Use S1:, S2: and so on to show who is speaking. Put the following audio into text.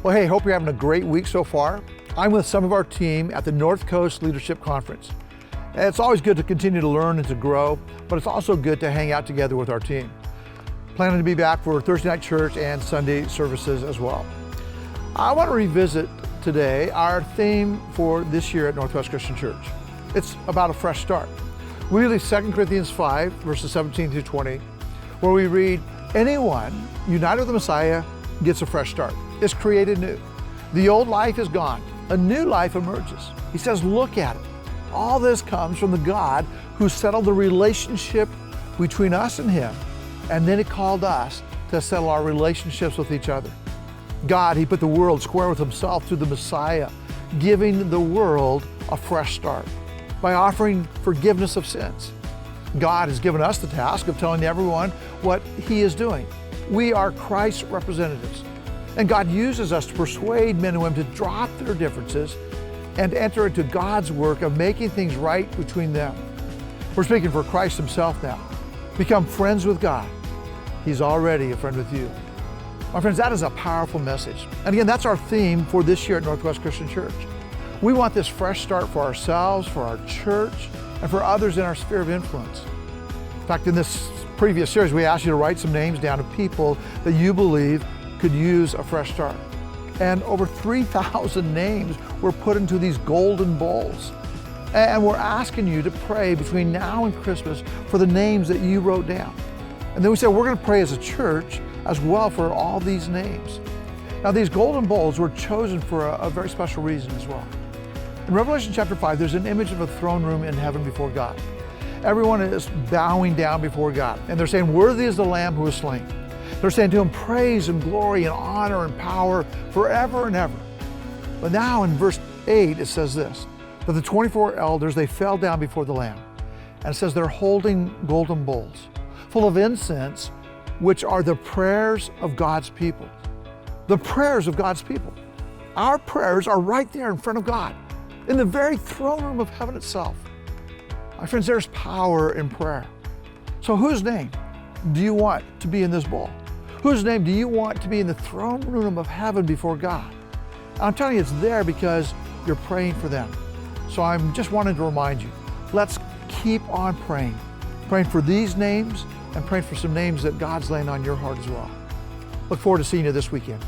S1: Well, hey, hope you're having a great week so far. I'm with some of our team at the North Coast Leadership Conference. And it's always good to continue to learn and to grow, but it's also good to hang out together with our team. Planning to be back for Thursday night church and Sunday services as well. I want to revisit today our theme for this year at Northwest Christian Church. It's about a fresh start. We read 2 Corinthians 5, verses 17 through 20, where we read, anyone united with the Messiah gets a fresh start. It's created new. The old life is gone. A new life emerges. He says, look at it. All this comes from the God who settled the relationship between us and Him, and then He called us to settle our relationships with each other. God, He put the world square with Himself through the Messiah, giving the world a fresh start by offering forgiveness of sins. God has given us the task of telling everyone what He is doing. We are Christ's representatives. And God uses us to persuade men and women to drop their differences and enter into God's work of making things right between them. We're speaking for Christ Himself now. Become friends with God. He's already a friend with you. My friends, that is a powerful message. And again, that's our theme for this year at Northwest Christian Church. We want this fresh start for ourselves, for our church, and for others in our sphere of influence. In fact, in this previous series, we asked you to write some names down of people that you believe could use a fresh start. And over 3,000 names were put into these golden bowls. And we're asking you to pray between now and Christmas for the names that you wrote down. And then we said we're going to pray as a church as well for all these names. Now, these golden bowls were chosen for a very special reason as well. In Revelation chapter 5, there's an image of a throne room in heaven before God. Everyone is bowing down before God, and they're saying, worthy is the Lamb who was slain. They're saying to Him praise and glory and honor and power forever and ever. But now in verse 8, it says this, that the 24 elders, they fell down before the Lamb. And it says they're holding golden bowls full of incense, which are the prayers of God's people. The prayers of God's people. Our prayers are right there in front of God, in the very throne room of heaven itself. My friends, there's power in prayer. So whose name do you want to be in this bowl? Whose name do you want to be in the throne room of heaven before God? I'm telling you, it's there because you're praying for them. So I'm just wanting to remind you, let's keep on praying for these names and praying for some names that God's laying on your heart as well. Look forward to seeing you this weekend.